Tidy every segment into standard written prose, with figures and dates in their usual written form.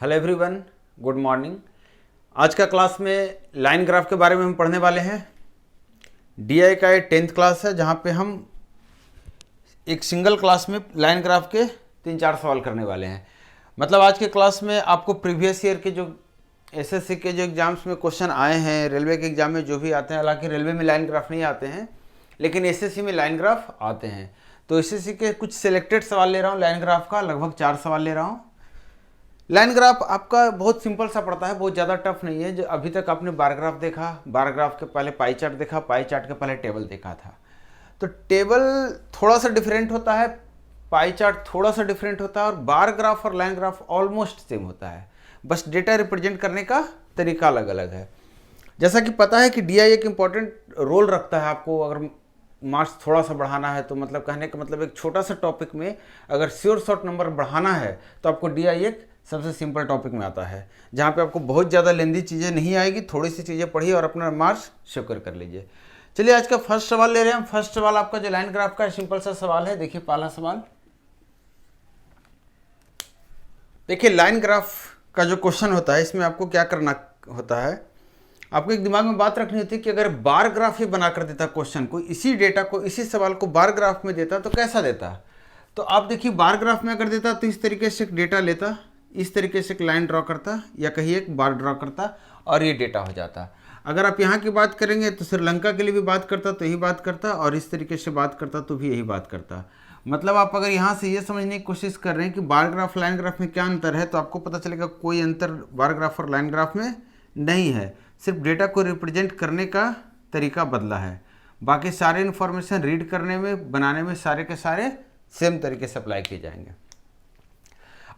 Hello everyone, good morning. आज का class में लाइन ग्राफ के बारे में हम पढ़ने वाले हैं। डीआई का ये 10th क्लास है जहाँ पे हम एक सिंगल क्लास में लाइन ग्राफ के 3-4 सवाल करने वाले हैं। मतलब आज के क्लास में आपको प्रीवियस ईयर के जो एसएससी के जो एग्ज़ाम्स में क्वेश्चन आए हैं, रेलवे के एग्ज़ाम में जो भी आते हैं, हालांकि रेलवे में लाइन ग्राफ नहीं आते हैं लेकिन एसएससी में लाइन ग्राफ आते हैं। तो एसएससी के कुछ सिलेक्टेड सवाल ले रहा हूँ लाइन ग्राफ का, लगभग 4 सवाल ले रहा हूँ। लाइन ग्राफ आपका बहुत सिंपल सा पड़ता है, बहुत ज़्यादा टफ नहीं है। जो अभी तक आपने बार ग्राफ देखा, बार ग्राफ के पहले पाई चार्ट देखा, पाई चार्ट के पहले टेबल देखा था। तो टेबल थोड़ा सा डिफरेंट होता है, पाई चार्ट थोड़ा सा डिफरेंट होता है और बार ग्राफ और लाइन ग्राफ ऑलमोस्ट सेम होता है, बस डेटा रिप्रेजेंट करने का तरीका अलग अलग है। जैसा कि पता है कि डीआई एक इम्पॉर्टेंट रोल रखता है। आपको अगर मार्क्स थोड़ा सा बढ़ाना है तो मतलब कहने का मतलब एक छोटा सा टॉपिक में अगर श्योर शॉर्ट नंबर बढ़ाना है तो आपको डीआई एक सबसे सिंपल टॉपिक में आता है, जहाँ पे आपको बहुत ज़्यादा लेंदी चीज़ें नहीं आएगी। थोड़ी सी चीज़ें पढ़िए और अपना मार्क्स शेयर कर लीजिए। चलिए आज का फर्स्ट सवाल ले रहे हैं हम। फर्स्ट सवाल आपका जो लाइन ग्राफ का सिंपल सा सवाल है, देखिए पहला सवाल। देखिए लाइन ग्राफ का जो क्वेश्चन होता है इसमें आपको क्या करना होता है, आपको एक दिमाग में बात रखनी होती है कि अगर बार ग्राफ ही बना कर देता क्वेश्चन को, इसी डेटा को, इसी सवाल को बार ग्राफ में देता तो कैसा देता। तो आप देखिए बार ग्राफ में अगर देता तो इस तरीके से एक डेटा लेता, इस तरीके से एक लाइन ड्रॉ करता या कहीं एक बार ड्रॉ करता और ये डेटा हो जाता। अगर आप यहाँ की बात करेंगे तो श्रीलंका के लिए भी बात करता तो यही बात करता, और इस तरीके से बात करता तो भी यही बात करता। मतलब आप अगर यहाँ से ये समझने की कोशिश कर रहे हैं कि बार ग्राफ लाइन ग्राफ में क्या अंतर है, तो आपको पता चलेगा कोई अंतर बार ग्राफ और लाइन ग्राफ में नहीं है, सिर्फ डेटा को रिप्रेजेंट करने का तरीका बदला है। बाकी सारे इन्फॉर्मेशन रीड करने में, बनाने में सारे के सारे सेम तरीके से अप्लाई किए जाएंगे।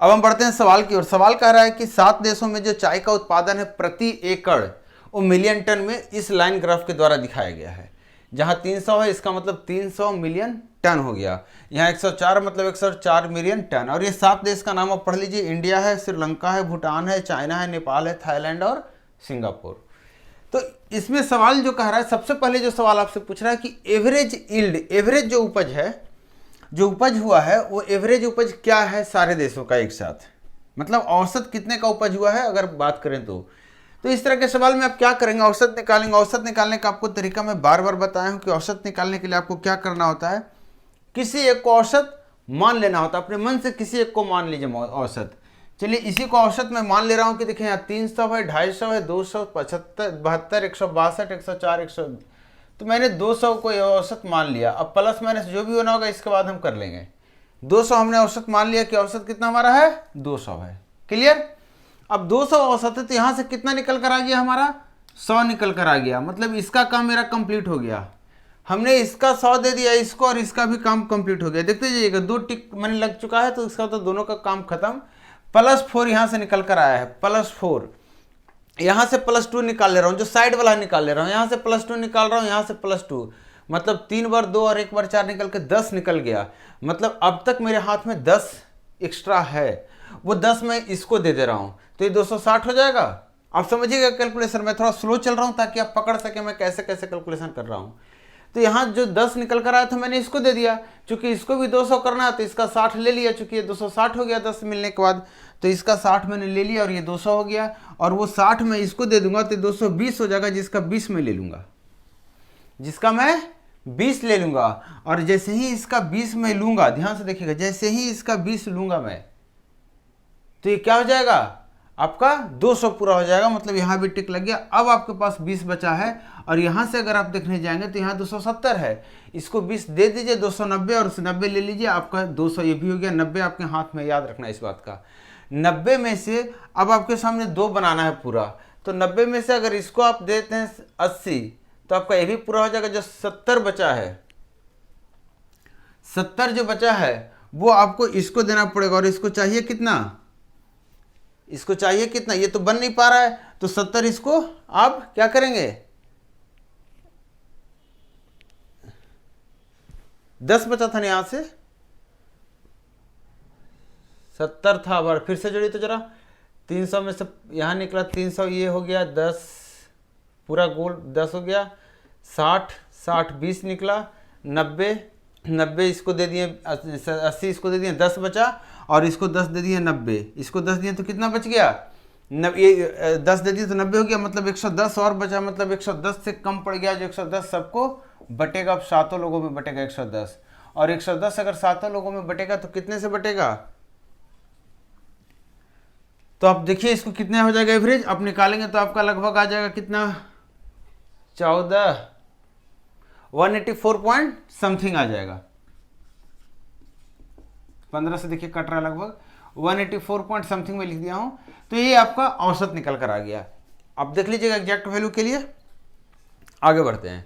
अब हम बढ़ते हैं सवाल की ओर। सवाल कह रहा है कि 7 देशों में जो चाय का उत्पादन है प्रति एकड़ वो मिलियन टन में इस लाइन ग्राफ के द्वारा दिखाया गया है। जहां 300 है इसका मतलब 300 मिलियन टन हो गया। यहाँ 104 मतलब 104 मिलियन टन। और ये 7 देश का नाम आप पढ़ लीजिए। इंडिया है, श्रीलंका है, भूटान है, चाइना है, नेपाल है, थाईलैंड और सिंगापुर। तो इसमें सवाल जो कह रहा है, सबसे पहले जो सवाल आपसे पूछ रहा है कि एवरेज यील्ड, एवरेज जो उपज है, जो उपज हुआ है वो एवरेज उपज क्या है सारे देशों का एक साथ, मतलब औसत कितने का उपज हुआ है अगर बात करें तो इस तरह के सवाल में आप क्या करेंगे, औसत निकालेंगे। औसत निकालने का आपको तरीका मैं बार बार बताया हूं कि औसत निकालने के लिए आपको क्या करना होता है, किसी एक को औसत मान लेना होता है। अपने मन से किसी एक को मान लीजिए औसत। चलिए इसी को औसत मैं मान ले रहा हूं कि देखिए यहाँ 300 है, 250 है, 275, 72, 162, 104, 100, तो मैंने 200 को औसत मान लिया। अब प्लस माइनस जो भी होना होगा इसके बाद हम कर लेंगे। 200 हमने औसत मान लिया कि औसत कितना हमारा है, 200 है। क्लियर। अब 200 औसत है तो यहाँ से कितना निकल कर आ गया हमारा, 100 निकल कर आ गया। मतलब इसका काम मेरा कंप्लीट हो गया। हमने इसका 100 दे दिया इसको और इसका भी काम कंप्लीट हो गया। देखते जाइएगा 2 टिक मैंने लग चुका है तो इसका तो दोनों का काम खत्म। +4 यहाँ से निकल कर आया है, +4। यहाँ से +2 निकाल ले रहा हूँ, जो साइड वाला निकाल ले रहा हूँ। यहाँ से +2 निकाल रहा हूँ, यहाँ से +2, मतलब 3 बार 2 और 1 बार 4 निकल के 10 निकल गया। मतलब अब तक मेरे हाथ में 10 एक्स्ट्रा है, वो 10 मैं इसको दे रहा हूँ तो ये 260 हो जाएगा। आप समझिएगा कैलकुलेशन, मैं थोड़ा स्लो चल रहा हूँ ताकि आप पकड़ सके मैं कैसे कैसे कैलकुलेशन कर रहा हूँ। तो यहाँ जो 10 निकल कर आया था मैंने इसको दे दिया, चूंकि इसको भी 200 करना है तो इसका 60 ले लिया, चूंकि ये 260 हो गया 10 मिलने के बाद, तो इसका 60 मैंने ले लिया और ये 200 हो गया। और वो 60 मैं इसको दे दूंगा तो 220 हो जाएगा, जिसका 20 मैं ले लूंगा, जिसका मैं 20 ले लूंगा। और जैसे ही इसका 20 मैं लूंगा, ध्यान से देखिएगा, जैसे ही इसका 20 लूंगा मैं तो ये क्या हो जाएगा, आपका 200 पूरा हो जाएगा। मतलब यहाँ भी टिक लग गया। अब आपके पास 20 बचा है और यहाँ से अगर आप देखने जाएंगे तो यहाँ 270 है, इसको 20 दे दीजिए, 290 और 90 ले लीजिए, आपका 200 ये भी हो गया। 90 आपके हाथ में, याद रखना इस बात का। 90 में से अब आपके सामने 2 बनाना है पूरा, तो 90 में से अगर इसको आप देते हैं 80 तो आपका ये भी पूरा हो जाएगा। जो 70 बचा है, 70 जो बचा है वो आपको इसको देना पड़ेगा। और इसको चाहिए कितना, इसको चाहिए कितना, ये तो बन नहीं पा रहा है, तो 70 इसको आप क्या करेंगे, 10 बचा था ना, यहां से 70 था, बार फिर से जोड़िए तो जरा। 300 में से यहाँ निकला 300, ये हो गया 10, पूरा गोल 10 हो गया। 60, 60 20 निकला, 90, 90 इसको दे दिए, 80 इसको दे दिए, 10 बचा। और इसको 10 दे दिए 90, इसको 10 दिए तो कितना बच गया, ये 10 दे दिए तो 90 हो गया, मतलब 110 और बचा, मतलब 110 से कम पड़ गया, जो 110 सबको बटेगा, अब 7 लोगों में बटेगा 110, और 110 अगर 7 लोगों में बटेगा तो कितने से बटेगा, तो आप देखिए इसको कितने हो जाएगा एवरेज, आप निकालेंगे तो आपका लगभग आ जाएगा कितना, 184 पॉइंट समथिंग आ जाएगा, 15 से देखिए कट रहा है लगभग, 184 पॉइंट समथिंग में लिख दिया हूं, तो ये आपका औसत निकल कर आ गया। अब देख लीजिएगा एग्जैक्ट वैल्यू के लिए आगे बढ़ते हैं।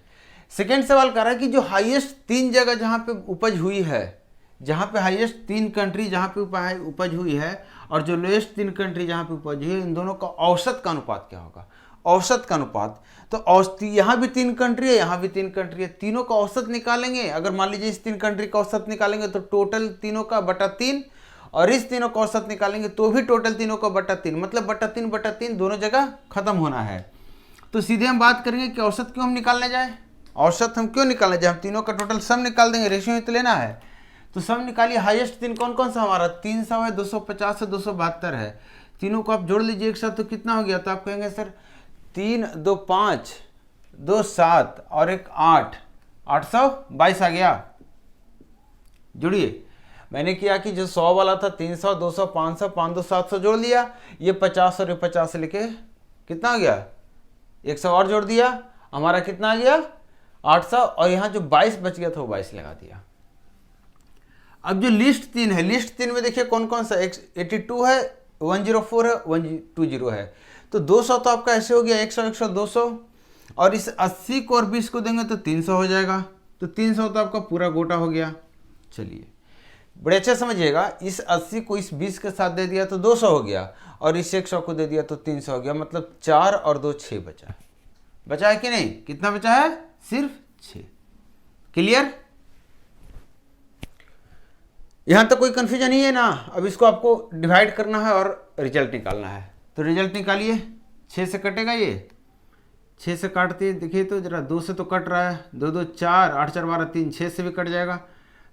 सेकेंड सवाल कह रहा है कि जो हाईएस्ट 3 जगह जहां पे उपज हुई है, जहां पे हाईएस्ट 3 कंट्री जहां पे उपज हुई है और जो लोएस्ट 3 कंट्री जहां पे उपज हुई है, इन दोनों का औसत का अनुपात क्या होगा, औसत का अनुपात, तो औसत यहाँ भी 3 कंट्री है, यहाँ भी 3 कंट्री है, तीनों का औसत निकालेंगे, अगर मान लीजिए इस 3 कंट्री का औसत निकालेंगे तो टोटल तीनों का बटा 3, और इस तीनों का औसत निकालेंगे तो भी टोटल तीनों का बटा 3, मतलब बटा 3 दोनों जगह खत्म होना है। तो सीधे हम बात करेंगे कि औसत क्यों हम निकालने जाए, औसत हम क्यों निकालने जाए, हम तीनों का टोटल सम निकाल देंगे, रेशियो ही तो लेना है, तो सम निकालिए। हाईएस्ट 3 कौन कौन सा हमारा, 300 है, 250 है, 272 है, तीनों को आप जोड़ लीजिए एक साथ तो कितना हो गया, तो आप कहेंगे सर 3 2 5 2 7 और 1 8, 822 आ गया। जुड़िए, मैंने किया कि जो 100 वाला था 300 200 500 500 700 जोड़ लिया, ये 50 और ये 50 से लेके कितना हो गया, 100 और जोड़ दिया, हमारा कितना आ गया 800, और यहाँ जो 22 बच गया था वो 22 लगा दिया। अब जो लिस्ट 3 है, लिस्ट 3 में देखिए कौन कौन सा, 82 है, 104 है, 120 है, तो 200 तो आपका ऐसे हो गया, 100 100 200, और इस 80 को और 20 को देंगे तो 300 हो जाएगा, तो 300 तो आपका पूरा गोटा हो गया। चलिए बड़े अच्छे समझिएगा, इस 80 को इस 20 के साथ दे दिया तो 200 हो गया, और इस 100 को दे दिया तो 300 हो गया, मतलब 4 और 2 6 बचा, बचा है कि नहीं, कितना बचा है, सिर्फ 6। क्लियर, यहां तक कोई कंफ्यूजन नहीं है ना। अब इसको आपको डिवाइड करना है और रिजल्ट निकालना है, तो रिजल्ट निकालिए। 6 से कटेगा, ये 6 से काटते देखिए तो जरा, 2 से तो कट रहा है, 2 2 4 8 4 12 3, 6 से भी कट जाएगा,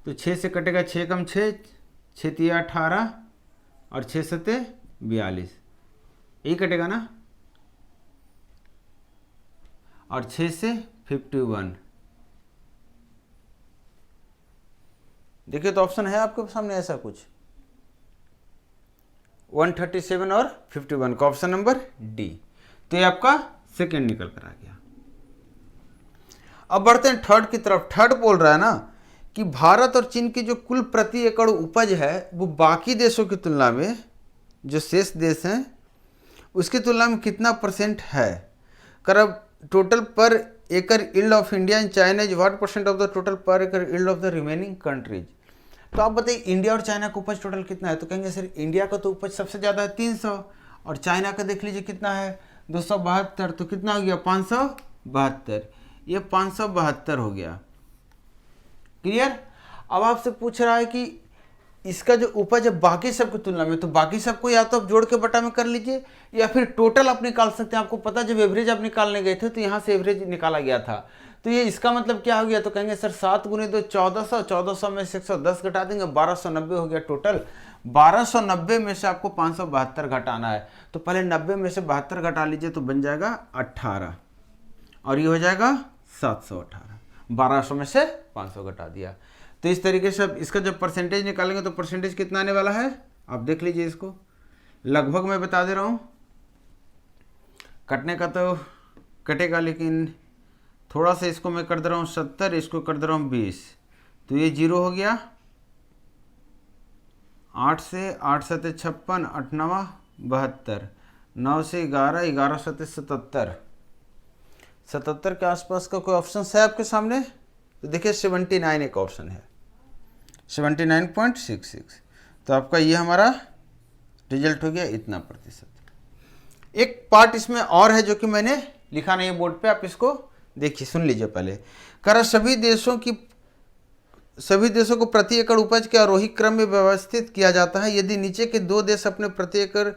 तो 6 से कटेगा, 6 कम 6 6 3 18 और 6 7 42, यही कटेगा ना, और 6 से 51, देखिए तो ऑप्शन है आपके सामने ऐसा कुछ, 137 और 51 का ऑप्शन नंबर डी, तो ये आपका सेकेंड निकल कर आ गया। अब बढ़ते हैं थर्ड की तरफ। थर्ड बोल रहा है ना कि भारत और चीन की जो कुल प्रति एकड़ उपज है वो बाकी देशों की तुलना में, जो शेष देश हैं उसकी तुलना में कितना % है। कर अब टोटल पर एकड़ yield of India and China is what % of the total पर एकड़ yield of the remaining countries. तो आप बताइए इंडिया और चाइना का उपज टोटल कितना है, तो कहेंगे सर इंडिया का तो उपज सबसे ज़्यादा है 300, और चाइना का देख लीजिए कितना है 272, तो कितना हो गया 572, ये 572 हो गया। क्लियर। अब आपसे पूछ रहा है कि इसका जो उपज है बाकी सब की तुलना में, तो बाकी सबको या तो आप जोड़ के बटा में कर लीजिए या फिर टोटल आप निकाल सकते हैं। आपको पता जब एवरेज आप निकालने गए थे तो यहाँ से एवरेज निकाला गया था, तो ये इसका मतलब क्या हो गया, तो कहेंगे सर 7 गुने 2 1400, 1400 में से 110 घटा देंगे 1290 हो गया टोटल। 1290 में से आपको 572 घटाना है, तो पहले 90 में से 72 घटा लीजिए तो बन जाएगा 18, और ये हो जाएगा 718। 1200 में से 500 घटा दिया, तो इस तरीके से अब इसका जब परसेंटेज निकालेंगे तो परसेंटेज कितना आने वाला है आप देख लीजिए। इसको लगभग मैं बता दे रहा हूँ, कटने का तो कटेगा लेकिन थोड़ा सा इसको मैं कर दे रहा हूँ 70, इसको कर दे रहा हूँ 20, तो ये 0 हो गया। 8 से 8 7 56, 8 9 72, 9 से 11, 11 7 77, 77 के आसपास का कोई ऑप्शन है आपके सामने, तो देखिए 79 एक ऑप्शन है, 79.66, तो आपका ये हमारा रिजल्ट हो गया इतना %। एक पार्ट इसमें और है जो कि मैंने लिखा नहीं है बोर्ड पे, आप इसको देखिए सुन लीजिए पहले। करा सभी देशों को प्रति एकड़ उपज के आरोही क्रम में व्यवस्थित किया जाता है। यदि नीचे के 2 देश अपने प्रति एकड़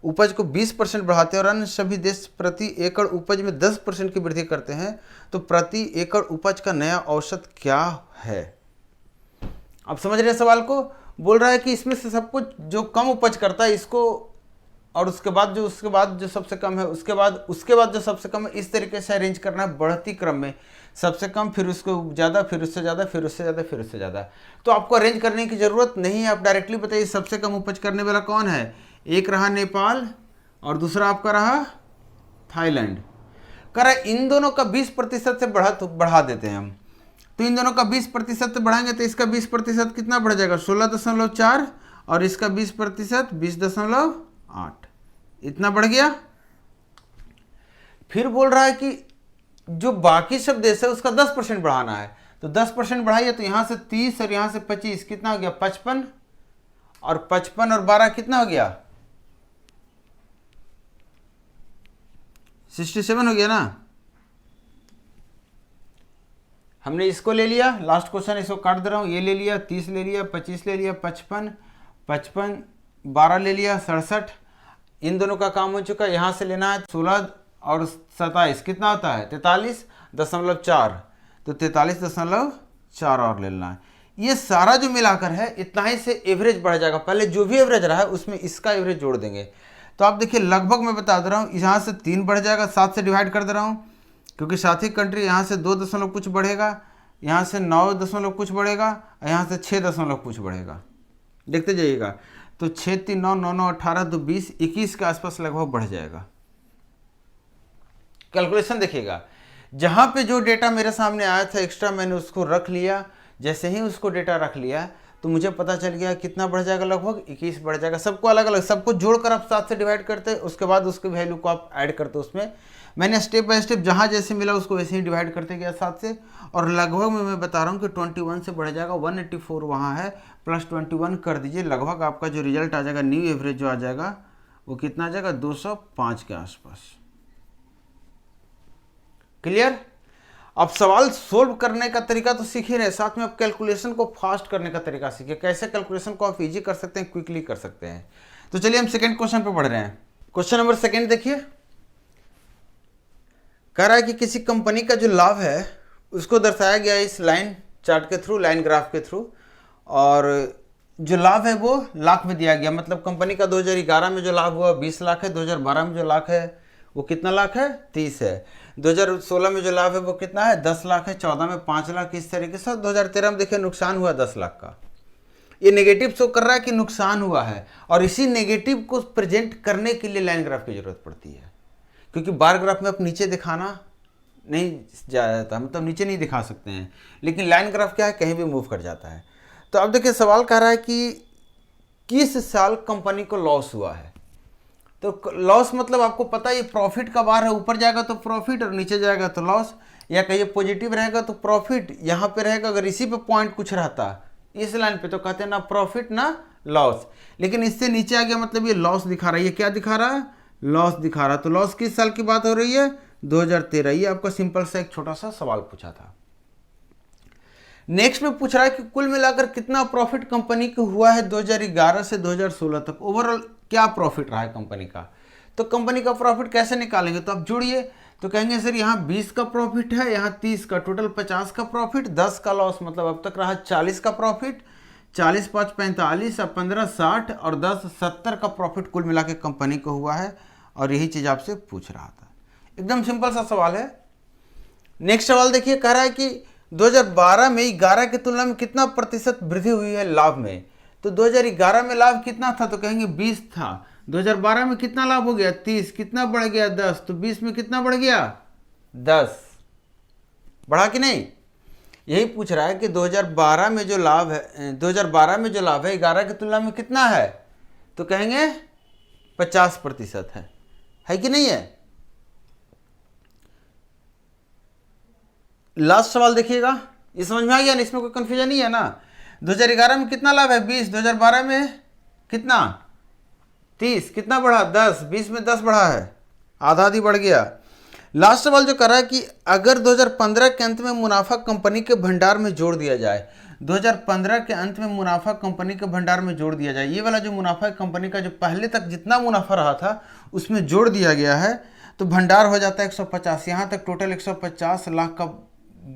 उपज को 20% बढ़ाते हैं और अन्य सभी देश प्रति एकड़ उपज में 10% की वृद्धि करते हैं, तो प्रति एकड़ उपज का नया औसत क्या है। आप समझ रहे हैं सवाल को। बोल रहा है कि इसमें से सब कुछ जो कम उपज करता है इसको, और उसके बाद जो सबसे कम है, उसके बाद जो सबसे कम है, इस तरीके से अरेंज करना है बढ़ती क्रम में, सबसे कम, फिर उसको ज़्यादा, फिर उससे ज़्यादा, फिर उससे ज़्यादा, फिर उससे ज़्यादा। तो आपको अरेंज करने की ज़रूरत नहीं है, आप डायरेक्टली बताइए सबसे कम उपज करने वाला कौन है। एक रहा नेपाल और दूसरा आपका रहा थाईलैंड। कह रहा इन दोनों का 20% से बढ़ा देते हैं हम। तो इन दोनों का 20% से बढ़ाएंगे तो इसका 20% कितना बढ़ जाएगा, 16.4, और इसका 20% 20.8, इतना बढ़ गया। फिर बोल रहा है कि जो बाकी सब देश है उसका 10% बढ़ाना है। तो 10% बढ़ाइए तो यहां से 30 और यहां से 25, कितना हो गया 55, और 55 और 12 कितना हो गया 67 हो गया ना। हमने इसको ले लिया, लास्ट क्वेश्चन इसको काट दे रहा हूँ, ये ले लिया, 30 ले लिया, 25 ले लिया, 55, 12 ले लिया, 67। इन दोनों का काम हो चुका है। यहाँ से लेना है 16 और 27 कितना होता है 43.4, तो 43.4 और लेना है। ये सारा जो मिलाकर है इतना ही से एवरेज बढ़ जाएगा। पहले जो भी एवरेज रहा है उसमें इसका एवरेज जोड़ देंगे। तो आप देखिए लगभग मैं बता दे रहा हूँ, यहाँ से 3 बढ़ जाएगा, 7 से डिवाइड कर दे रहा हूँ क्योंकि साथी कंट्री, यहाँ से 2 दशमलव कुछ बढ़ेगा, यहाँ से 9 दशमलव कुछ बढ़ेगा, और यहाँ से 6 दशमलव कुछ बढ़ेगा। देखते जाइएगा, तो 6 3 9 9 9 18, तो 20 21 के आसपास लगभग बढ़ जाएगा। कैलकुलेशन देखिएगा, जहाँ पे जो डेटा मेरे सामने आया था एक्स्ट्रा मैंने उसको रख लिया। जैसे ही उसको डेटा रख लिया तो मुझे पता चल गया कितना बढ़ जाएगा, लगभग 21 बढ़ जाएगा। सबको अलग अलग, सबको जोड़कर आप 7 से डिवाइड करते, उसके बाद उसके वैल्यू को आप ऐड करते। उसमें मैंने स्टेप बाय स्टेप जहाँ जैसे मिला उसको वैसे ही डिवाइड करते गया 7 से, और लगभग में मैं बता रहा हूँ कि 21 से बढ़ जाएगा। 184 वहाँ है, प्लस 21 कर दीजिए, लगभग आपका जो रिजल्ट आ जाएगा, न्यू एवरेज जो आ जाएगा वो कितना आ जाएगा 205 के आसपास। क्लियर। अब सवाल सोल्व करने का तरीका तो सीख ही रहे, साथ में आप कैलकुलेशन को फास्ट करने का तरीका सीखिए, कैसे कैलकुलेशन को आप इजी कर सकते हैं, क्विकली कर सकते हैं। तो चलिए हम सेकंड क्वेश्चन पे बढ़ रहे हैं। क्वेश्चन नंबर 2 देखिए, कह रहा है कि किसी कंपनी का जो लाभ है उसको दर्शाया गया है इस लाइन चार्ट के थ्रू, लाइन ग्राफ के थ्रू, और जो लाभ है वो लाख में दिया गया। मतलब कंपनी का 2011 में जो लाभ हुआ 20 लाख है, 2012 में जो लाख है वो कितना लाख है 30 है, 2016 में जो लाभ है वो कितना है 10 लाख है, 14 में 5 लाख, इस तरीके से। 2013 में देखिए नुकसान हुआ 10 लाख का। ये नेगेटिव शो कर रहा है कि नुकसान हुआ है, और इसी नेगेटिव को प्रेजेंट करने के लिए लाइन ग्राफ की जरूरत पड़ती है, क्योंकि बार ग्राफ में आप नीचे दिखाना नहीं जाता, मतलब नीचे नहीं दिखा सकते हैं, लेकिन लाइन ग्राफ क्या है कहीं भी मूव कर जाता है। तो अब देखिए सवाल कह रहा है कि किस साल कंपनी को लॉस हुआ है। तो लॉस मतलब आपको पता है ये प्रॉफिट का बार है, ऊपर जाएगा तो प्रॉफिट और नीचे जाएगा तो लॉस, या कहिए पॉजिटिव रहेगा तो प्रॉफिट यहाँ पे रहेगा। अगर इसी पे पॉइंट कुछ रहता इस लाइन पे तो कहते हैं ना प्रॉफिट ना लॉस, लेकिन इससे नीचे आ गया मतलब ये लॉस दिखा रहा है। ये क्या दिखा रहा है लॉस दिखा रहा है। तो लॉस किस साल की बात हो रही है 2013। ये आपका सिंपल सा एक छोटा सा सवाल पूछा था। नेक्स्ट में पूछ रहा है कि कुल मिलाकर कितना प्रॉफिट कंपनी को हुआ है 2011 से 2016 तक, ओवरऑल क्या प्रॉफिट रहा है कंपनी का। तो कंपनी का प्रॉफिट कैसे निकालेंगे, तो आप जोड़िए, तो कहेंगे सर यहाँ 20 का प्रॉफिट है, यहाँ 30 का, टोटल 50 का प्रॉफिट, 10 का लॉस, मतलब अब तक रहा 40 का प्रॉफिट, 40 5 45 और 15 60 और 10 70 का प्रॉफिट कुल मिला के कंपनी को हुआ है। और यही चीज़ आपसे पूछ रहा था। एकदम सिंपल सा सवाल है। नेक्स्ट सवाल देखिए, कह रहा है कि 2012 में 11 की तुलना में कितना प्रतिशत वृद्धि हुई है लाभ में। तो 2011 में लाभ कितना था, तो कहेंगे 20 था। 2012 में कितना लाभ हो गया 30, कितना बढ़ गया 10, तो 20 में कितना बढ़ गया 10, बढ़ा कि नहीं। यही पूछ रहा है कि 2012 में जो लाभ है 11 की तुलना में कितना है, तो कहेंगे 50% है कि नहीं है। लास्ट सवाल देखिएगा, ये समझ में आ गया ना, इसमें कोई कंफ्यूजन नहीं है ना। 2011 में कितना लाभ है 20, 2012 में कितना 30, कितना बढ़ा 10, 20 में 10 बढ़ा है, आधा आधी बढ़ गया। लास्ट सवाल जो कर रहा है कि अगर 2015 के अंत में मुनाफा कंपनी के भंडार में जोड़ दिया जाए, 2015 के अंत में मुनाफा कंपनी के भंडार में जोड़ दिया जाए, ये वाला जो मुनाफा है कंपनी का जो पहले तक जितना मुनाफा रहा था उसमें जोड़ दिया गया है, तो भंडार हो जाता है 150। यहाँ तक टोटल 150 लाख का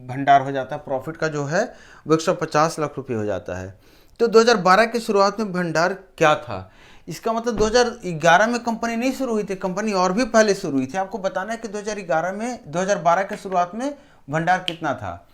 भंडार हो जाता है, प्रॉफिट का जो है वो 150 लाख रुपये हो जाता है। तो 2012 के शुरुआत में भंडार क्या था? इसका मतलब 2011 में कंपनी नहीं शुरू हुई थी, कंपनी और भी पहले शुरू हुई थी। आपको बताना है कि 2012 के शुरुआत में भंडार कितना था।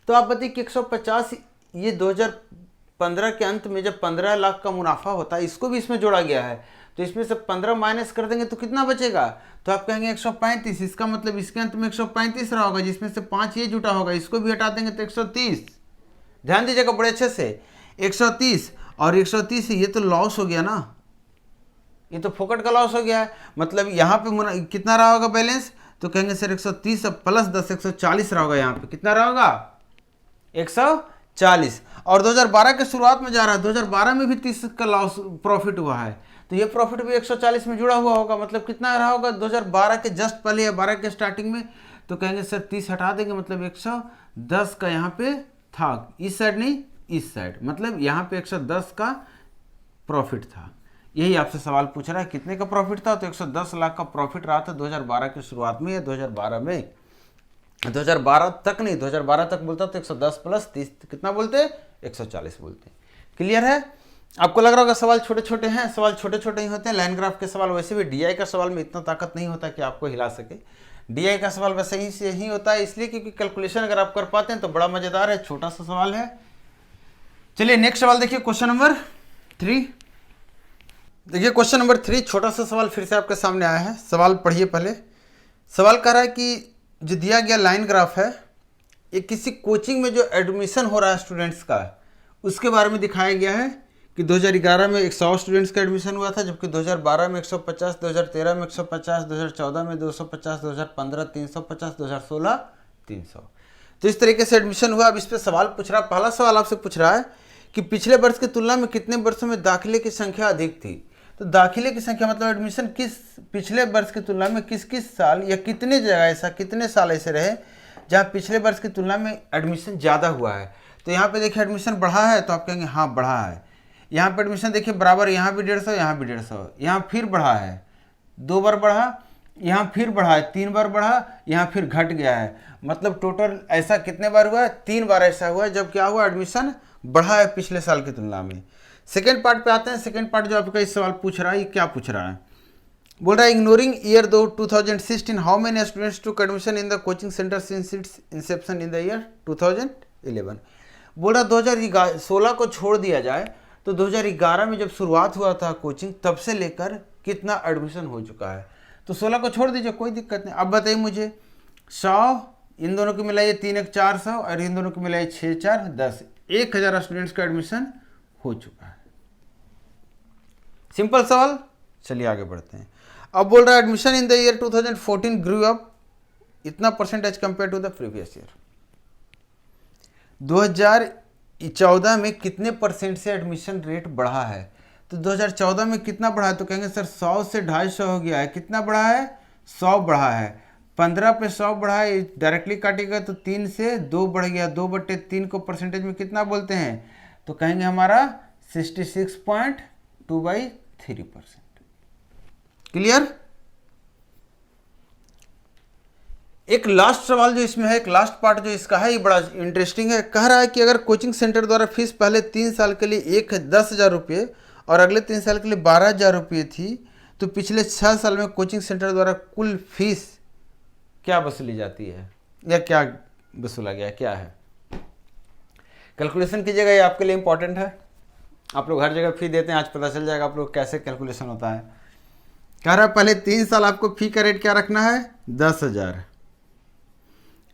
तो आप बताइए कि 150, ये 2015 के अंत में जब 15 लाख का मुनाफा होता है, इसको भी इसमें जोड़ा गया है, तो इसमें से 15 माइनस कर देंगे तो कितना बचेगा? तो आप कहेंगे 135। इसका मतलब इसके अंत में 135 रहा होगा, जिसमें से 5 ये जुटा होगा, इसको भी हटा देंगे तो 130। ध्यान दीजिएगा बड़े अच्छे से, 130 और 130 ये तो लॉस हो गया ना, ये तो फोकट का लॉस हो गया है। मतलब यहाँ पे कितना रहा होगा बैलेंस? तो कहेंगे सर 130 प्लस 10 140 रहा होगा। यहाँ पे कितना रहा होगा? 140। और 2012 के शुरुआत में जा रहा है, 2012 में भी 30 का लॉस प्रॉफिट हुआ है, तो ये प्रॉफिट भी 140 में जुड़ा हुआ होगा। मतलब कितना रहा होगा 2012 के जस्ट पहले या 12 के स्टार्टिंग में? तो कहेंगे सर 30 हटा देंगे, मतलब 110 का यहाँ पे था, इस साइड नहीं इस साइड, मतलब यहाँ पे 110 का प्रॉफिट था। यही आपसे सवाल पूछ रहा है कितने का प्रॉफिट था? तो 110 लाख का प्रॉफिट रहा था 2012 की शुरुआत में या 2012 में। 2012 तक नहीं, 2012 तक बोलता तो 110 प्लस 30 कितना बोलते? 140 बोलते। क्लियर है? आपको लग रहा होगा सवाल छोटे छोटे हैं, सवाल छोटे छोटे ही होते हैं। लाइन ग्राफ के सवाल वैसे भी, डीआई का सवाल में इतना ताकत नहीं होता कि आपको हिला सके। डीआई का सवाल वैसे ही से ही होता है, इसलिए क्योंकि कैलकुलेशन अगर आप कर पाते हैं तो बड़ा मजेदार है। छोटा सा सवाल है। चलिए नेक्स्ट सवाल देखिए, क्वेश्चन नंबर 3। देखिए क्वेश्चन नंबर 3, छोटा सा सवाल फिर से आपके सामने आया है। सवाल पढ़िए पहले। सवाल कह रहा है कि जो दिया गया लाइन ग्राफ है, ये किसी कोचिंग में जो एडमिशन हो रहा है स्टूडेंट्स का, उसके बारे में दिखाया गया है कि 2011 में 100 स्टूडेंट्स का एडमिशन हुआ था, जबकि 2012 में 150, 2013 में 150, 2014 में 250, 2015 350, 2016 300। तो इस तरीके से एडमिशन हुआ। अब इस पर सवाल पूछ रहा है, पहला सवाल आपसे पूछ रहा है कि पिछले वर्ष की तुलना में कितने वर्षों में दाखिले की संख्या अधिक थी। तो दाखिले की संख्या मतलब एडमिशन किस पिछले वर्ष की तुलना में किस किस साल या कितने जगह ऐसा, कितने साल ऐसे रहे जहाँ पिछले वर्ष की तुलना में एडमिशन ज़्यादा हुआ है। तो यहाँ पे देखिए एडमिशन बढ़ा है, तो आप कहेंगे हाँ बढ़ा है। यहाँ पे एडमिशन देखिए बराबर, यहाँ भी 150, यहाँ भी 150, यहाँ फिर बढ़ा है, 2 बार बढ़ा, यहाँ फिर बढ़ा है, 3 बार बढ़ा, यहाँ फिर घट गया है। मतलब टोटल ऐसा कितने बार हुआ है? 3 बार ऐसा हुआ है जब क्या हुआ? एडमिशन बढ़ा है पिछले साल की तुलना में। सेकेंड पार्ट पे आते हैं। सेकेंड पार्ट जो आपका इस सवाल पूछ रहा है, ये क्या पूछ रहा है? बोल रहा है ignoring year 2016 how many students took admission in the coaching centre since its inception in the year 2011। बोल रहा 2016 को छोड़ दिया जाए तो 2011 में जब शुरुआत हुआ था कोचिंग, तब से लेकर कितना एडमिशन हो चुका है। तो 16 को छोड़ दीजिए, कोई दिक्कत नहीं। अब बताइए मुझे 100 इन दोनों की मिलाइए 3 1 400 और इन दोनों की मिलाइए 6 4 10, 1000 स्टूडेंट्स का एडमिशन हो चुका है। सिंपल सवाल। चलिए आगे बढ़ते हैं। अब बोल रहा है admission in the year 2014 grew up इतना percent as compared to the previous year. 2014 में कितने परसेंट से एडमिशन रेट बढ़ा है? तो 2014 में कितना बढ़ा है? तो कहेंगे सर 100 से 250 हो गया है। कितना बढ़ा है? 100 बढ़ा है। 15 पे 100 बढ़ा है, डायरेक्टली काटेगा तो 3 से 2 बढ़ गया। 2/3 को परसेंटेज में कितना बोलते हैं? तो कहेंगे हमारा 66.2/3%। क्लियर? एक लास्ट सवाल जो इसमें है, एक लास्ट पार्ट जो इसका है, ये बड़ा इंटरेस्टिंग है। कह रहा है कि अगर कोचिंग सेंटर द्वारा फीस पहले 3 साल के लिए 10,000 रुपये और अगले 3 साल के लिए 12,000 रुपये थी, तो पिछले 6 साल में कोचिंग सेंटर द्वारा कुल फीस क्या वसूली जाती है या क्या वसूला गया, क्या है? कैलकुलेशन कीजिएगा, ये आपके लिए इंपॉर्टेंट है। आप लोग हर जगह फी देते हैं, आज पता चल जाएगा आप लोग कैसे कैलकुलेशन होता है। कह रहा है पहले 3 साल आपको फी का रेट क्या रखना है? 10,000।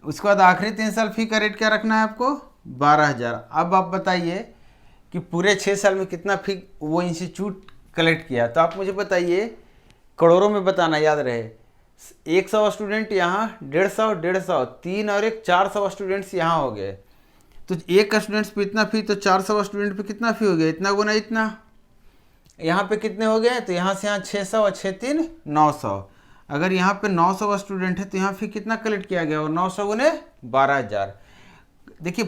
उसके बाद आखिरी 3 साल फी का रेट क्या रखना है आपको? 12,000। अब आप बताइए कि पूरे 6 साल में कितना फी वो इंस्टीट्यूट कलेक्ट किया। तो आप मुझे बताइए, करोड़ों में बताना, याद रहे। 100 स्टूडेंट यहाँ, 150, 3 और 1 400 स्टूडेंट्स यहाँ हो गए। तो एक स्टूडेंट्स पे इतना फी, तो 400 स्टूडेंट पे कितना फी हो गया? इतना गुना इतना। यहाँ पे कितने हो गए? तो यहाँ से यहाँ 600 और 6 3 900। अगर यहाँ पे 900 स्टूडेंट है तो यहाँ फी कितना कलेक्ट किया गया? और 900 गुने 12,000। देखिए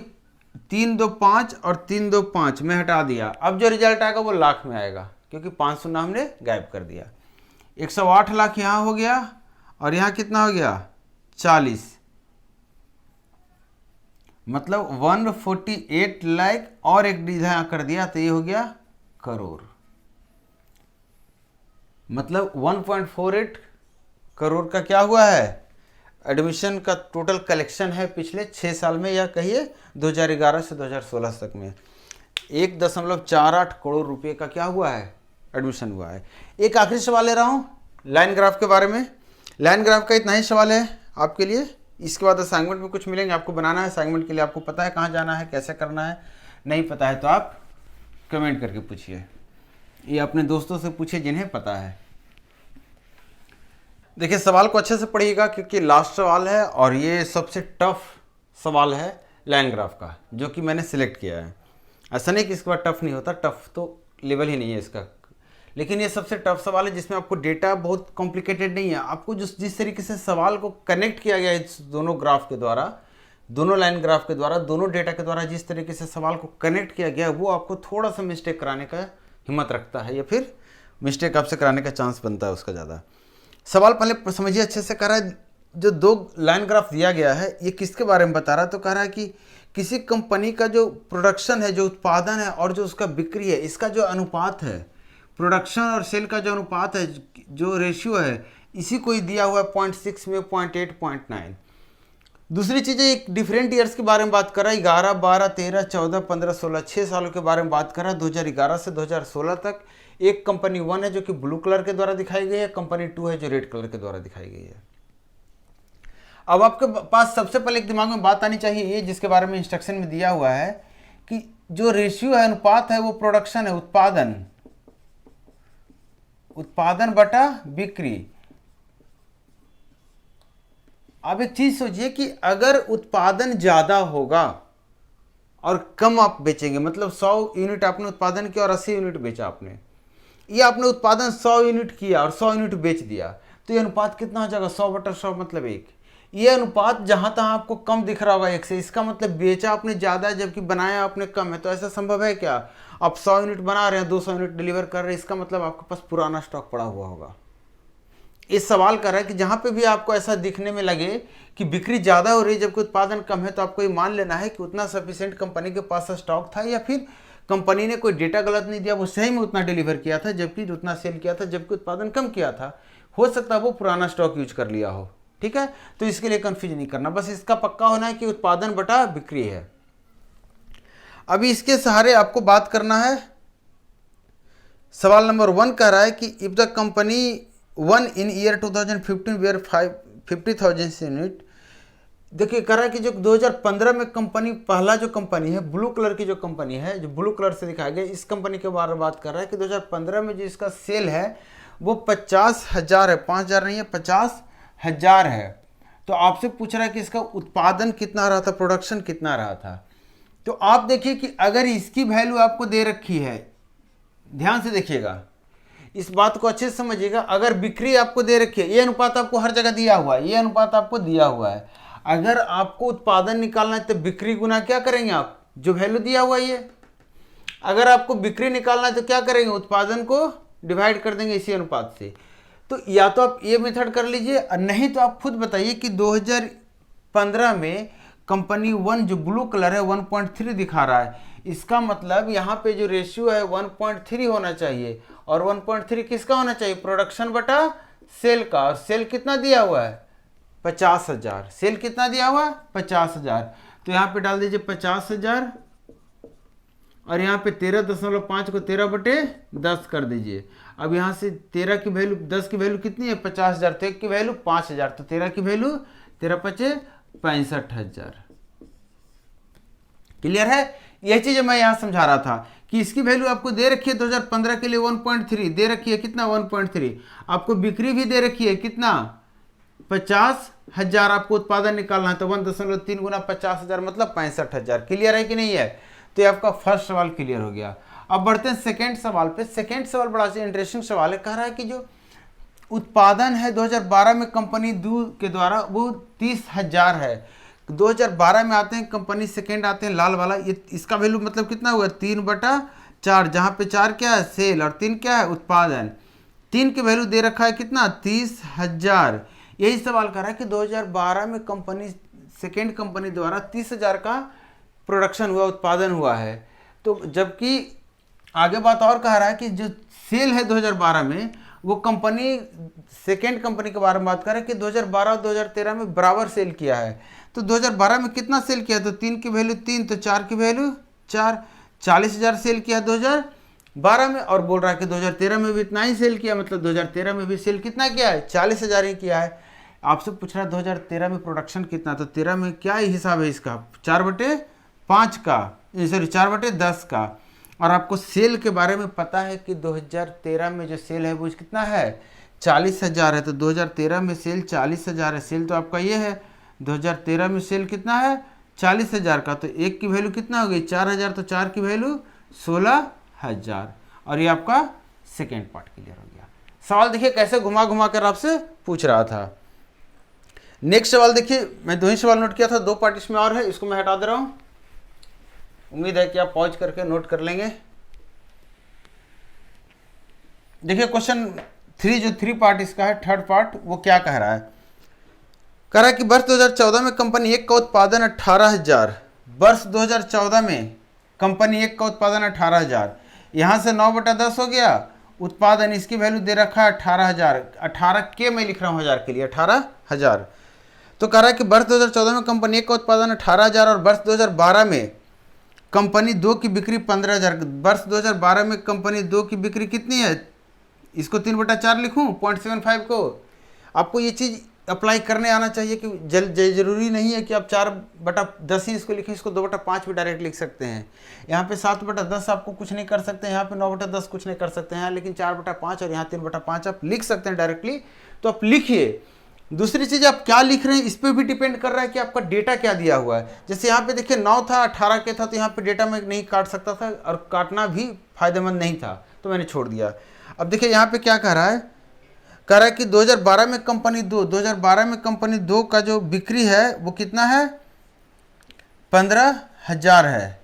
3 2 5 और 3 2 5 में हटा दिया। अब जो रिजल्ट आएगा वो लाख में आएगा, क्योंकि 500 हमने गायब कर दिया। 108 लाख यहाँ हो गया और यहाँ कितना हो गया? 40। मतलब 148 लाख और एक डिजिट कर दिया तो ये हो गया करोड़। मतलब 1.48 करोड़ का क्या हुआ है, एडमिशन का टोटल कलेक्शन है पिछले 6 साल में, या कहिए 2011 से 2016 तक में 1.48 करोड़ रुपए का क्या हुआ है, एडमिशन हुआ है। एक आखिरी सवाल ले रहा हूँ लाइन ग्राफ के बारे में। लाइन ग्राफ का इतना ही सवाल है आपके लिए। इसके बाद असाइनमेंट में कुछ मिलेंगे, आपको बनाना है। असाइनमेंट के लिए आपको पता है कहाँ जाना है, कैसे करना है, नहीं पता है तो आप कमेंट करके पूछिए, ये अपने दोस्तों से पूछिए जिन्हें पता है। देखिए सवाल को अच्छे से पढ़िएगा क्योंकि लास्ट सवाल है और ये सबसे टफ सवाल है लाइन ग्राफ का जो कि मैंने सिलेक्ट किया है। ऐसा नहीं कि इसके बाद टफ नहीं होता, टफ तो लेवल ही नहीं है इसका, लेकिन ये सबसे टफ सवाल है जिसमें आपको डेटा बहुत कॉम्प्लिकेटेड नहीं है। आपको जिस तरीके से सवाल को कनेक्ट किया गया है इस दोनों ग्राफ के द्वारा, दोनों लाइन ग्राफ के द्वारा, दोनों डेटा के द्वारा जिस तरीके से सवाल को कनेक्ट किया गया वो आपको थोड़ा सा मिस्टेक कराने का हिम्मत रखता है, या फिर मिस्टेक आपसे कराने का चांस बनता है उसका ज़्यादा। सवाल पहले समझिए अच्छे से। कह रहा है जो 2 लाइन ग्राफ दिया गया है ये किसके बारे में बता रहा है, तो कह रहा है कि किसी कंपनी का जो प्रोडक्शन है, जो उत्पादन है और जो उसका बिक्री है, इसका जो अनुपात है, प्रोडक्शन और सेल का जो अनुपात है, जो रेशियो है, इसी को ही दिया हुआ है 0.6 में 0.8 0.9। दूसरी चीज़ एक डिफरेंट ईयर्स के बारे में बात कर रहा है, 11, 12, 13, 14, 15, 16, 6 सालों के बारे में बात कर रहा है। 2011 से 2016 तक एक कंपनी 1 है जो कि ब्लू कलर के द्वारा दिखाई गई है, कंपनी 2 है जो रेड कलर के द्वारा दिखाई गई है। अब आपके पास सबसे पहले एक दिमाग में बात आनी चाहिए ये, जिसके बारे में इंस्ट्रक्शन में दिया हुआ है कि जो रेशियो है, अनुपात है, वो प्रोडक्शन है, उत्पादन बटा बिक्री। अब एक चीज सोचिए कि अगर उत्पादन ज्यादा होगा और कम आप बेचेंगे, मतलब 100 यूनिट आपने उत्पादन किया और 80 यूनिट बेचा आपने, ये आपने उत्पादन 100 यूनिट किया और 100 यूनिट बेच दिया, तो ये अनुपात कितना हो जाएगा, 100/100 मतलब 1। ये अनुपात जहां तहां आपको कम दिख रहा होगा 1 से, इसका मतलब बेचा आपने ज्यादा है जबकि बनाया आपने कम है। तो ऐसा संभव है क्या? आप 100 यूनिट बना रहे हैं, 200 यूनिट डिलीवर कर रहे हैं, इसका मतलब आपके पास पुराना स्टॉक पड़ा हुआ होगा। इस सवाल कर रहा है कि जहां पे भी आपको ऐसा दिखने में लगे कि बिक्री ज्यादा हो रही है जबकि उत्पादन कम है, तो आपको ये मान लेना है कि उतना सफिशिएंट कंपनी के पास स्टॉक था, या फिर कंपनी ने कोई डेटा गलत नहीं दिया, वो सही में उतना डिलीवर किया था जबकि उतना सेल किया था जबकि उत्पादन कम किया था। हो सकता है वो पुराना स्टॉक यूज कर लिया हो। ठीक है, तो इसके लिए कंफ्यूज नहीं करना, बस इसका पक्का होना है कि उत्पादन बटा बिक्री है। अभी इसके सहारे आपको बात करना है। सवाल नंबर 1 कह रहा है कि if the company 1 in year 2015 were 50,000 unit. देखिए कह रहा है कि जो 2015 में कंपनी, पहला जो कंपनी है ब्लू कलर की जो कंपनी है, जो ब्लू कलर से दिखाया गया, इस कंपनी के बारे में बात कर रहा है कि 2015 में जो इसका सेल है वो 50,000 है, 5,000 नहीं है, 50,000 है। तो आपसे पूछ रहा है कि इसका उत्पादन कितना रहा था, प्रोडक्शन कितना रहा था। तो आप देखिए कि अगर इसकी वैल्यू आपको दे रखी है, ध्यान से देखिएगा, इस बात को अच्छे से समझिएगा। अगर बिक्री आपको दे रखी है, ये अनुपात आपको हर जगह दिया हुआ है, ये अनुपात आपको दिया हुआ है। अगर आपको उत्पादन निकालना है तो बिक्री गुना क्या करेंगे आप, जो वैल्यू दिया हुआ है ये। अगर आपको बिक्री निकालना है तो क्या करेंगे, उत्पादन को डिवाइड कर देंगे इसी अनुपात से। तो या तो आप ये मेथड कर लीजिए, नहीं तो आप खुद बताइए कि 2015 में कंपनी 1 जो ब्लू कलर है 1.3 दिखा रहा है, इसका मतलब यहाँ पे जो रेशियो है 1.3 होना चाहिए। और 1.3 किसका होना चाहिए, प्रोडक्शन बटा सेल का। और सेल कितना दिया हुआ है, 50,000। सेल कितना दिया हुआ है, 50,000। तो यहाँ पे डाल दीजिए 50,000 और यहाँ पे 13.5 को 13/10 कर दीजिए। अब यहाँ से 13 की वैल्यू, 10 की वैल्यू कितनी है, 50,000, तो 1 की वैल्यू 5,000, तो 13 की वैल्यू 13×5 = 65,000। क्लियर है? यह चीज मैं यहाँ समझा रहा था कि इसकी वैल्यू आपको दे रखी है 2015 के लिए 1.3 दे रखी है, कितना 1.3। आपको बिक्री भी दे रखी है कितना, 50,000। आपको उत्पादन निकालना है तो 1.3 गुना 50,000 मतलब 65,000। क्लियर है कि नहीं है? तो ये आपका फर्स्ट सवाल क्लियर हो गया। अब बढ़ते हैं सेकंड सवाल पे। सेकंड सवाल बड़ा सा इंटरेस्टिंग सवाल है। कह रहा है कि जो उत्पादन है 2012 में कंपनी 2 के द्वारा वो 30,000 है। 2012 में आते हैं कंपनी सेकंड आते हैं लाल वाला, ये इसका वैल्यू मतलब कितना हुआ, 3/4, जहाँ पे 4 क्या है सेल और 3 क्या है उत्पादन। 3 की वैल्यू दे रखा है कितना, 30,000। यही सवाल कर रहा है कि 2012 में कंपनी सेकेंड कंपनी द्वारा 30,000 का प्रोडक्शन हुआ, उत्पादन हुआ है। तो जबकि आगे बात और कह रहा है कि जो सेल है 2012 में, वो कंपनी सेकेंड कंपनी के बारे में बात कर रहे हैं कि 2012 और 2013 में बराबर सेल किया है। तो 2012 में कितना सेल किया, तो 3 की वैल्यू 3, तो 4 की वैल्यू 4, 40,000 सेल किया 2012 में, और बोल रहा है कि 2013 में भी इतना ही सेल किया, मतलब 2013 में भी सेल कितना किया है, 40,000 ही किया है। आपसे पूछ रहा है 2013 में प्रोडक्शन कितना, तो 13 में क्या हिसाब है इसका, 4/5 का, सॉरी 4/10 का। और आपको सेल के बारे में पता है कि 2013 में जो सेल है वो कितना है, 40,000 है। तो 2013 में सेल 40,000 है, सेल तो आपका ये है, 2013 में सेल कितना है 40,000 का, तो 1 की वैल्यू कितना हो गई 4,000, तो 4 की वैल्यू 16,000। और ये आपका सेकेंड पार्ट क्लियर हो गया। सवाल देखिए कैसे घुमा घुमा कर आपसे पूछ रहा था। नेक्स्ट सवाल देखिए, मैं 2 ही सवाल नोट किया था, 2 पार्ट इसमें और है, इसको मैं हटा दे रहा हूं। उम्मीद है कि आप पॉज करके नोट कर लेंगे। देखिए क्वेश्चन 3, जो 3 पार्ट इसका है, थर्ड पार्ट, वो क्या कह रहा है, कह रहा है कि वर्ष 2014 में कंपनी 1 का उत्पादन 18,000, वर्ष 2014 में कंपनी 1 का उत्पादन 18,000, यहाँ से 9/10 हो गया उत्पादन, इसकी वैल्यू दे रखा है 18,000, 18 के मैं लिख रहा हूँ 1000 के लिए, 18,000। तो कह रहा है कि वर्ष 2014 में कंपनी 1 का उत्पादन 18,000 और वर्ष 2012 में कंपनी 2 की बिक्री 15,000। वर्ष 2012 में कंपनी 2 की बिक्री कितनी है, इसको 3/4 लिखूं 0.75 को। आपको ये चीज़ अप्लाई करने आना चाहिए कि जरूरी नहीं है कि आप 4/10 ही इसको लिखें, इसको 2/5 भी डायरेक्ट लिख सकते हैं। यहाँ पे 7/10 आपको कुछ नहीं कर सकते हैं, यहाँ पे 9/10 कुछ नहीं कर सकते हैं, लेकिन 4/5 और यहाँ 3/5 आप लिख सकते हैं डायरेक्टली, तो आप लिखिए। दूसरी चीज़ आप क्या लिख रहे हैं इस पर भी डिपेंड कर रहा है कि आपका डेटा क्या दिया हुआ है। जैसे यहाँ पे देखिए 9 था, 18 के था, तो यहाँ पे डेटा में नहीं काट सकता था और काटना भी फायदेमंद नहीं था, तो मैंने छोड़ दिया। अब देखिए यहाँ पे क्या कह रहा है, कह रहा है कि 2012 में कंपनी 2 का जो बिक्री है वो कितना है 15,000 है,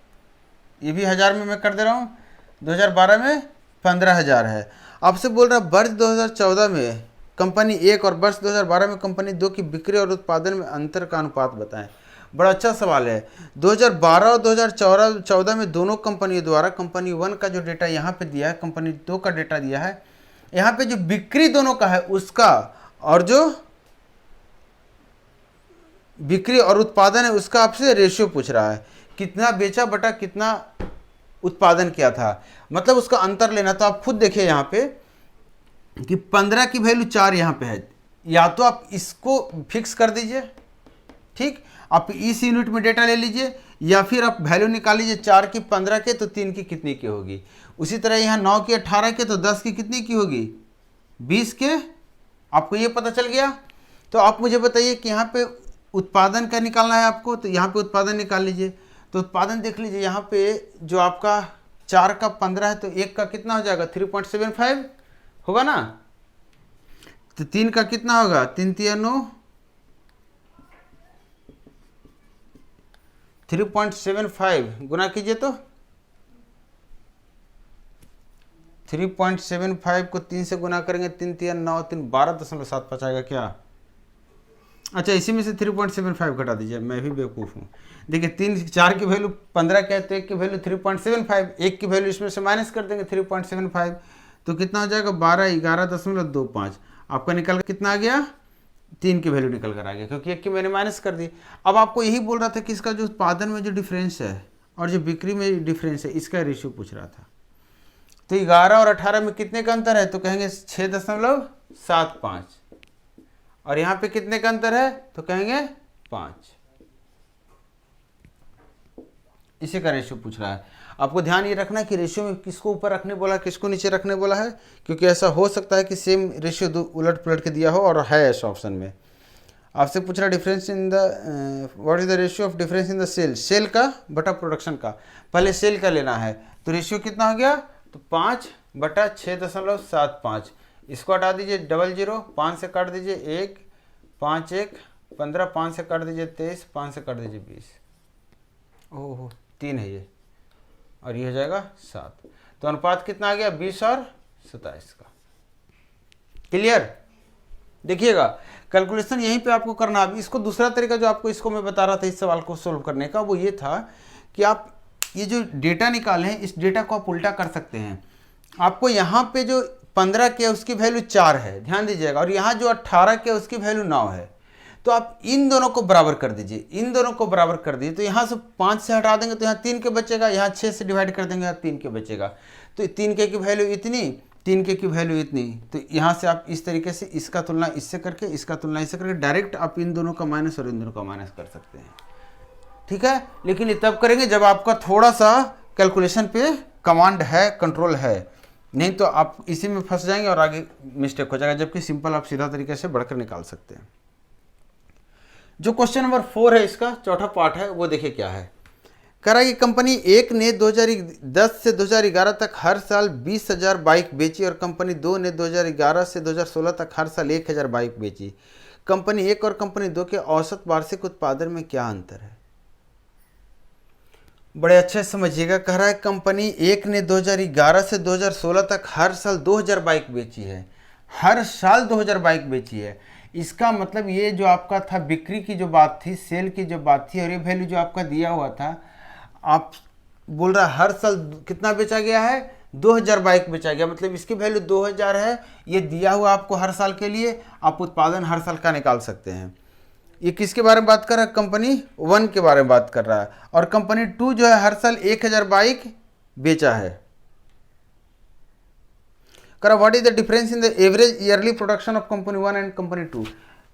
ये भी हज़ार में मैं कर दे रहा हूँ, 2012 में 15,000 है। आपसे बोल रहा है वर्ष 2014 में कंपनी 1 और वर्ष 2012 में कंपनी 2 की बिक्री और उत्पादन में अंतर का अनुपात बताएं। बड़ा अच्छा सवाल है। 2012 और 2014 में दोनों कंपनियों द्वारा कंपनी 1 का जो डेटा यहाँ पे दिया है, कंपनी 2 का डेटा दिया है, यहाँ पे जो बिक्री दोनों का है उसका, और जो बिक्री और उत्पादन है उसका आपसे रेशियो पूछ रहा है, कितना बेचा बटा कितना उत्पादन किया था, मतलब उसका अंतर लेना। तो आप खुद देखिए यहाँ पे कि 15 की वैल्यू 4 यहाँ पे है, या तो आप इसको फिक्स कर दीजिए, ठीक, आप इस यूनिट में डेटा ले लीजिए, या फिर आप वैल्यू निकाल लीजिए 4 की 15 के, तो 3 की कितनी की होगी। उसी तरह यहाँ 9 की 18 के, तो 10 की कितनी की होगी 20 के। आपको ये पता चल गया। तो आप मुझे बताइए कि यहाँ पे उत्पादन का निकालना है आपको, तो यहाँ पे उत्पादन निकाल लीजिए। तो उत्पादन देख लीजिए, यहाँ पे जो आपका 4 का 15 है, तो 1 का कितना हो जाएगा 3.75 होगा ना, तो 3 का कितना होगा 3 3 9, 3.75 गुना कीजिए, तो 3.75 को 3 से गुना करेंगे, 3 3 9 3 12.75 आएगा क्या। अच्छा, इसी में से 3.75 घटा दीजिए, मैं भी बेवकूफ़ हूँ। देखिए 4 की वैल्यू 15 क्या है, तो 1 की वैल्यू 3.75, 1 की वैल्यू इसमें से माइनस कर देंगे 3.75, तो कितना हो जाएगा 11.25। आपका निकल कर कितना आ गया 3 की वैल्यू निकल कर आ गया, क्योंकि 1 की मैंने माइनस कर दी। अब आपको यही बोल रहा था कि इसका जो उत्पादन में जो डिफरेंस है और जो बिक्री में डिफरेंस है, इसका रेशियो पूछ रहा था। तो 11 और 18 में कितने का अंतर है, तो कहेंगे 6.75, और यहाँ पे कितने का अंतर है, तो कहेंगे 5। इसी का रेशियो पूछ रहा है। आपको ध्यान ये रखना है कि रेशियो में किसको ऊपर रखने बोला, किसको नीचे रखने बोला है, क्योंकि ऐसा हो सकता है कि सेम रेशियो उलट पुलट के दिया हो, और है ऐसा ऑप्शन में। आपसे पूछ रहा है difference in the what is the ratio of difference in the sale का बटा प्रोडक्शन का। पहले सेल का लेना है, तो रेशियो कितना हो गया, तो 5/6.75। इसको हटा दीजिए 00, 5 से काट दीजिए 1, 5 1 15, 5 से काट दीजिए 23, 5 से काट दीजिए 20, ओहो 3 है ये, और ये हो जाएगा 7। तो अनुपात कितना आ गया 20 और 27 का। क्लियर। देखिएगा कैलकुलेशन यहीं पे आपको करना। अब इसको दूसरा तरीका जो आपको इसको मैं बता रहा था इस सवाल को सोल्व करने का, वो ये था कि आप ये जो डेटा निकाले हैं इस डेटा को आप उल्टा कर सकते हैं। आपको यहाँ पे जो 15 के उसकी वैल्यू 4 है, ध्यान दीजिएगा, और यहाँ जो 18 के उसकी वैल्यू 9 है। तो आप इन दोनों को बराबर कर दीजिए, इन दोनों को बराबर कर दीजिए। तो यहाँ से 5 से हटा देंगे तो यहाँ 3 के बचेगा, यहाँ 6 से डिवाइड कर देंगे यहाँ 3 के बचेगा। तो 3 के की वैल्यू इतनी, 3 के की वैल्यू इतनी। तो यहाँ से आप इस तरीके से इसका तुलना इससे करके, इसका तुलना इससे करके डायरेक्ट आप इन दोनों का माइनस और इन दोनों का माइनस कर सकते हैं, ठीक है। लेकिन ये तब करेंगे जब आपका थोड़ा सा कैलकुलेशन पे कमांड है, कंट्रोल है, नहीं तो आप इसी में फंस जाएंगे और आगे मिस्टेक हो जाएगा। जबकि सिंपल आप सीधा तरीके से बढ़कर निकाल सकते हैं। जो क्वेश्चन नंबर 4 है, इसका चौथा पार्ट है, वो देखिए क्या है। कह रहा है कि कंपनी 1 ने 2010 से 2011 तक हर साल 20,000 बाइक बेची और कंपनी 2 ने 2011 से 2016 तक हर साल 1,000 बाइक बेची। कंपनी 1 और कंपनी 2 के औसत वार्षिक उत्पादन में क्या अंतर है? बड़े अच्छे से समझिएगा। कह रहा है कंपनी 1 ने 2011 से 2016 तक हर साल 2,000 बाइक बेची है, हर साल 2,000 बाइक बेची है। इसका मतलब ये जो आपका था बिक्री की जो बात थी, सेल की जो बात थी, और ये वैल्यू जो आपका दिया हुआ था, आप बोल रहा हर साल कितना बेचा गया है, 2,000 बाइक बेचा गया, मतलब इसकी वैल्यू 2,000 है। ये दिया हुआ आपको हर साल के लिए, आप उत्पादन हर साल का निकाल सकते हैं। ये किसके बारे में बात कर रहा है? कंपनी 1 के बारे में बात कर रहा है। और कंपनी 2 जो है हर साल 1,000 बाइक बेचा है। करा what is the difference in the average yearly production of company 1 and company 2?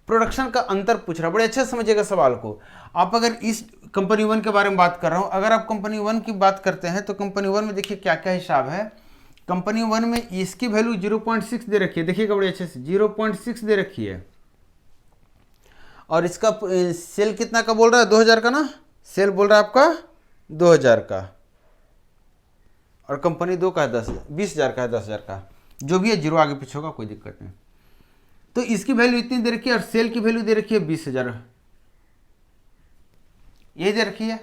Production का अंतर पूछ रहा। बड़े अच्छे से समझिएगा सवाल को। आप अगर इस कंपनी 1 के बारे में बात कर रहा हूँ, अगर आप कंपनी 1 की बात करते हैं तो कंपनी 1 में देखिए क्या क्या हिसाब है। कंपनी 1 में इसकी वैल्यू 0.6 दे रखी है, देखिएगा बड़े अच्छे से 0.6 दे रखी है। और इसका सेल कितना का बोल रहा है? 2,000 का ना, सेल बोल रहा है आपका 2,000 का। और कंपनी 2 का है 20,000 का है, 10,000 का, जो भी है जीरो आगे पीछे होगा, कोई दिक्कत नहीं। तो इसकी वैल्यू इतनी दे रखी है और सेल की वैल्यू दे रखी है 20,000, ये दे रखी है।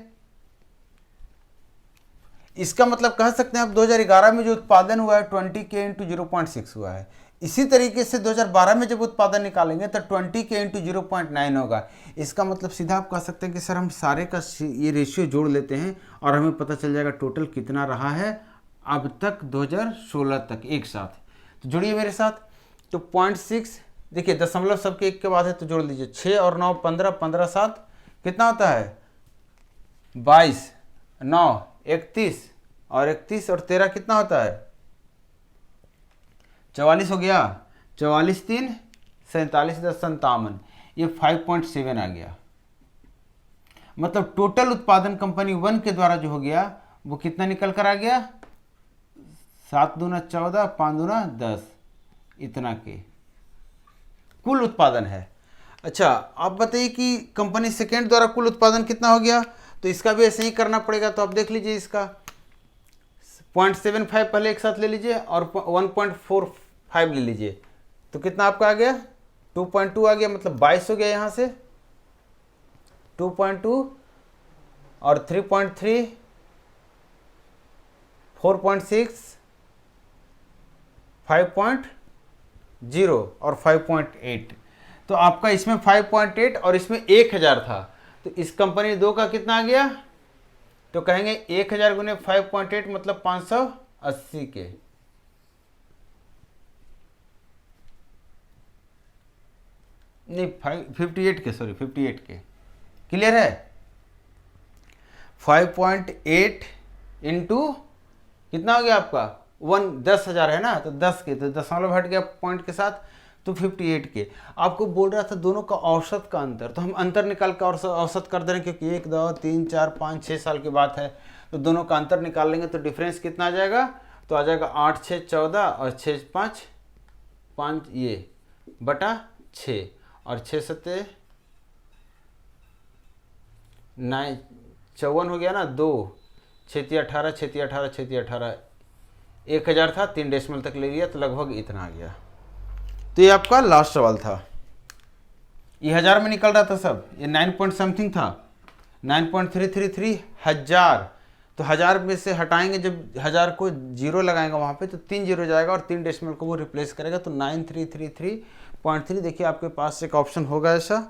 इसका मतलब कह सकते हैं आप 2011 में जो उत्पादन हुआ है 20K इंटू 0.6 हुआ है। इसी तरीके से 2012 में जब उत्पादन निकालेंगे तो 20K इंटू 0.9 होगा। इसका मतलब सीधा आप कह सकते हैं कि सर हम सारे का ये रेशियो जोड़ लेते हैं और हमें पता चल जाएगा टोटल कितना रहा है अब तक 2016 तक एक साथ। तो जोड़िए मेरे साथ। तो 0.6 देखिए दशमलव सबके एक के बाद है तो जोड़ लीजिए। 6 और 9 15, 15 7 कितना होता है 22, 9 31 और 31 और 13 कितना होता है 44 हो गया। 44 3 47 10 57, ये 5.7 आ गया। मतलब टोटल उत्पादन कंपनी 1 के द्वारा जो हो गया वो कितना निकल कर आ गया 7 दूना 14, 5 दूना 10, इतना के कुल उत्पादन है। अच्छा आप बताइए कि कंपनी सेकेंड द्वारा कुल उत्पादन कितना हो गया, तो इसका भी ऐसे ही करना पड़ेगा। तो आप देख लीजिए इसका 0.75 पहले एक साथ ले लीजिए और 1.45 ले लीजिए, तो कितना आपका आ गया 2.2 आ गया, मतलब 22 हो गया। यहाँ से 2.2 और 3.3, 4.6, 5.0 और 5.8। तो आपका इसमें 5.8 और इसमें 1,000 था, तो इस कंपनी 2 का कितना आ गया, तो कहेंगे 1,000 गुने 5.8 मतलब 580 के। नहीं 58 के, सॉरी 58 के। क्लियर है? 5.8 इंटू कितना हो गया आपका 10,000 है ना, तो 10 के, तो दशमलव हट गया पॉइंट के साथ, तो 58 के। आपको बोल रहा था दोनों का औसत का अंतर, तो हम अंतर निकाल कर औसत कर दे रहे हैं क्योंकि 1 2 3 4 5 6 साल की बात है, तो दोनों का अंतर निकाल लेंगे तो डिफरेंस कितना आ जाएगा, तो आ जाएगा 8 6 14 और 6 5 5 ये बटा 6 और 6 7 9 54 हो गया ना, 2 6 18 6 18 6 18, 1,000 था 3 डेसिमल तक ले लिया तो लगभग इतना आ गया। तो ये आपका लास्ट सवाल था। ये 1000 में निकल रहा था सब, ये 9 पॉइंट समथिंग था, 9.333 हजार। तो 1000 में से हटाएंगे, जब 1000 को जीरो लगाएंगे वहाँ पे तो 3 जीरो जाएगा और 3 डेसिमल को वो रिप्लेस करेगा, तो 9333 0.3 देखिए आपके पास एक ऑप्शन होगा ऐसा,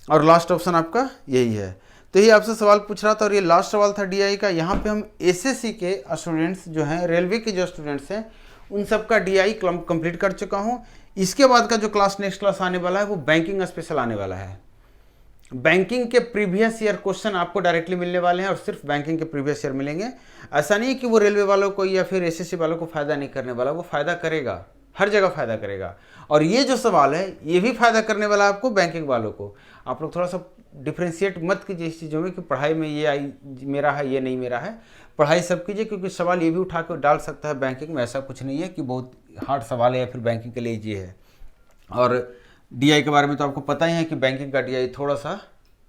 और लास्ट ऑप्शन आपका यही है। तो ये आपसे सवाल पूछ रहा था और ये लास्ट सवाल था डीआई का। यहाँ पे हम एसएससी के स्टूडेंट्स जो हैं, रेलवे के जो स्टूडेंट्स हैं, उन सब का डीआई कंप्लीट कर चुका हूँ। इसके बाद का जो क्लास नेक्स्ट क्लास आने वाला है वो बैंकिंग स्पेशल आने वाला है। बैंकिंग के प्रीवियस ईयर क्वेश्चन आपको डायरेक्टली मिलने वाले हैं और सिर्फ बैंकिंग के प्रीवियस ईयर मिलेंगे। ऐसा नहीं है कि वो रेलवे वालों को या फिर एसएससी वालों को फ़ायदा नहीं करने वाला, वो फ़ायदा करेगा, हर जगह फ़ायदा करेगा। और ये जो सवाल है ये भी फ़ायदा करने वाला है आपको बैंकिंग वालों को। आप लोग थोड़ा सा डिफ्रेंशिएट मत कीजिए इस चीज़ों में कि पढ़ाई में ये आई मेरा है ये नहीं मेरा है। पढ़ाई सब कीजिए, क्योंकि सवाल ये भी उठा कर डाल सकता है बैंकिंग में। ऐसा कुछ नहीं है कि बहुत हार्ड सवाल है या फिर बैंकिंग के लिए ईजी है। और डीआई के बारे में तो आपको पता ही है कि बैंकिंग का डीआई थोड़ा सा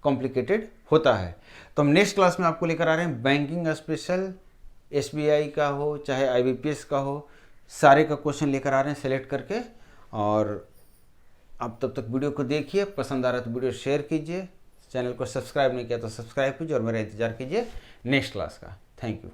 कॉम्प्लिकेटेड होता है। तो हम नेक्स्ट क्लास में आपको लेकर आ रहे हैं बैंकिंग स्पेशल, एसबीआई का हो चाहे आईबीपीएस का हो, सारे का क्वेश्चन लेकर आ रहे हैं सेलेक्ट करके। और आप तब तक वीडियो को देखिए, पसंद आ रहा है तो वीडियो शेयर कीजिए, चैनल को सब्सक्राइब नहीं किया तो सब्सक्राइब कीजिए और मेरा इंतजार कीजिए नेक्स्ट क्लास का। Thank you.